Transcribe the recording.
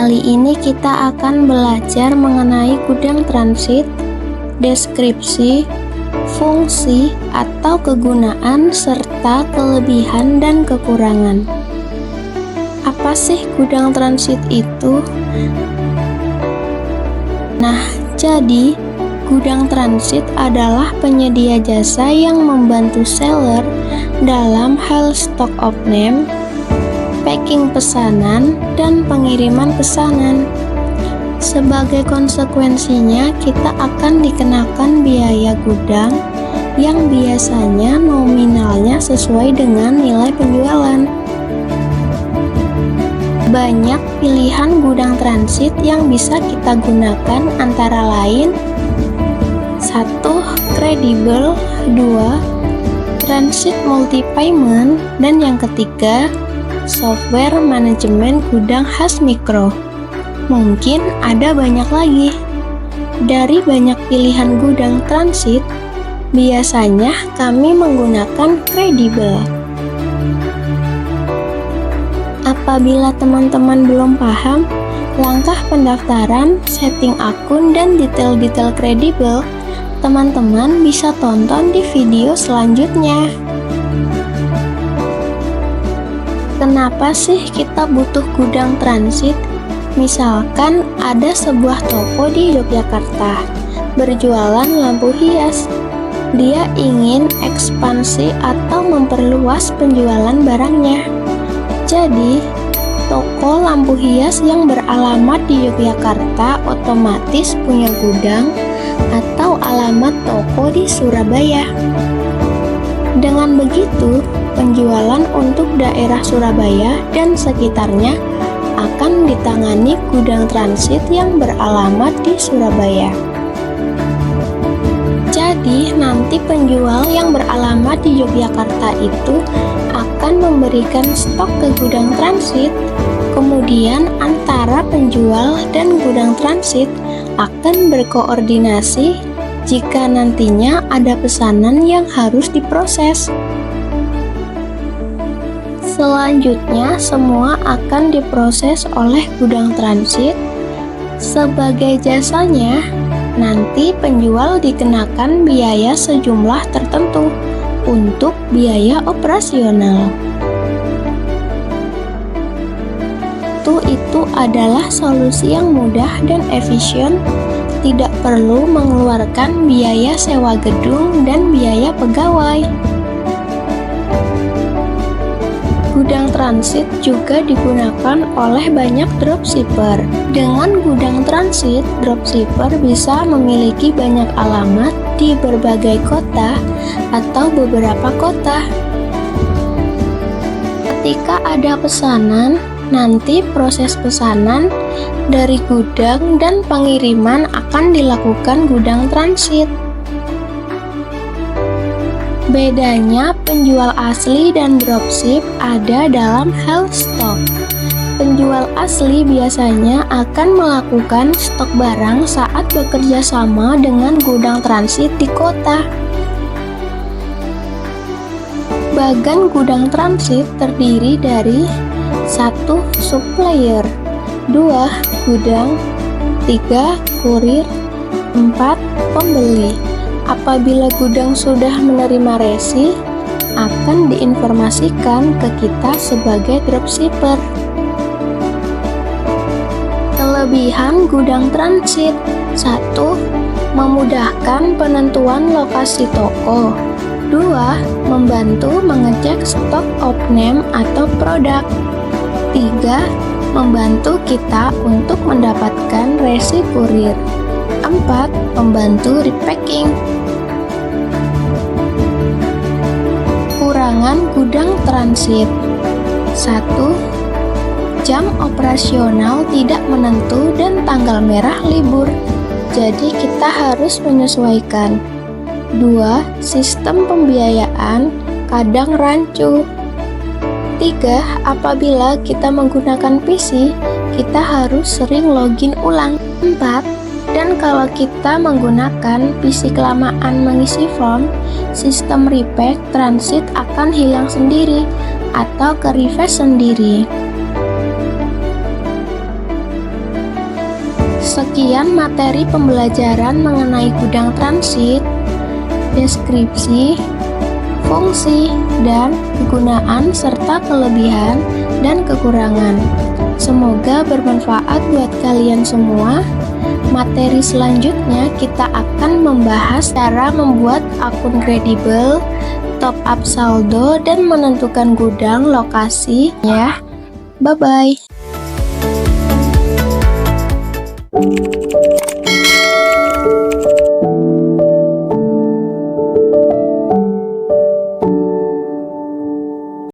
Kali ini kita akan belajar mengenai gudang transit, deskripsi, fungsi atau kegunaan, serta kelebihan dan kekurangan. Apa sih gudang transit itu? Nah, jadi gudang transit adalah penyedia jasa yang membantu seller dalam hal stock of name, packing pesanan, dan pengiriman pesanan. Sebagai konsekuensinya, kita akan dikenakan biaya gudang yang biasanya nominalnya sesuai dengan nilai penjualan. Banyak pilihan gudang transit yang bisa kita gunakan, antara lain 1. Kredibel, 2. Transit multi-payment, dan yang ketiga, software manajemen gudang khas mikro. Mungkin ada banyak lagi. Dari banyak pilihan gudang transit, biasanya kami menggunakan kredibel. Apabila teman-teman belum paham langkah pendaftaran, setting akun, dan detail-detail kredibel, teman-teman bisa tonton di video selanjutnya. Kenapa sih kita butuh gudang transit? Misalkan ada sebuah toko di Yogyakarta berjualan lampu hias. Dia ingin ekspansi atau memperluas penjualan barangnya. Jadi, toko lampu hias yang beralamat di Yogyakarta otomatis punya gudang atau alamat toko di Surabaya. Dengan begitu, penjualan untuk daerah Surabaya dan sekitarnya akan ditangani gudang transit yang beralamat di Surabaya. Jadi, nanti penjual yang beralamat di Yogyakarta itu akan memberikan stok ke gudang transit. Kemudian, antara penjual dan gudang transit akan berkoordinasi jika nantinya ada pesanan yang harus diproses. Selanjutnya, semua akan diproses oleh gudang transit. Sebagai jasanya, nanti penjual dikenakan biaya sejumlah tertentu untuk biaya operasional. Itu adalah solusi yang mudah dan efisien, tidak perlu mengeluarkan biaya sewa gedung dan biaya pegawai. Gudang transit juga digunakan oleh banyak dropshipper. Dengan gudang transit, dropshipper bisa memiliki banyak alamat di berbagai kota atau beberapa kota. Ketika ada pesanan, nanti proses pesanan dari gudang dan pengiriman akan dilakukan gudang transit. Bedanya penjual asli dan dropship ada dalam hal stok. Penjual asli biasanya akan melakukan stok barang saat bekerja sama dengan gudang transit di kota. Bagan gudang transit terdiri dari 1. Supplier, 2. Gudang, 3. Kurir, 4. Pembeli. Apabila gudang sudah menerima resi, akan diinformasikan ke kita sebagai dropshipper. Kelebihan gudang transit: 1. Memudahkan penentuan lokasi toko. 2. Membantu mengecek stok of name atau produk. 3. Membantu kita untuk mendapatkan resi kurir. 4. Membantu repacking. Kekurangan gudang transit: 1. Jam operasional tidak menentu dan tanggal merah libur, jadi kita harus menyesuaikan. 2. Sistem pembiayaan kadang rancu. 3. Apabila kita menggunakan PC, kita harus sering login ulang. 4. Dan kalau kita menggunakan PC kelamaan mengisi form, sistem repack transit akan hilang sendiri atau ke refresh sendiri. Sekian materi pembelajaran mengenai gudang transit, deskripsi, fungsi, dan kegunaan serta kelebihan dan kekurangan. Semoga bermanfaat buat kalian semua. Materi selanjutnya kita akan membahas cara membuat akun kredibel, top up saldo, dan menentukan gudang lokasi ya. Bye-bye.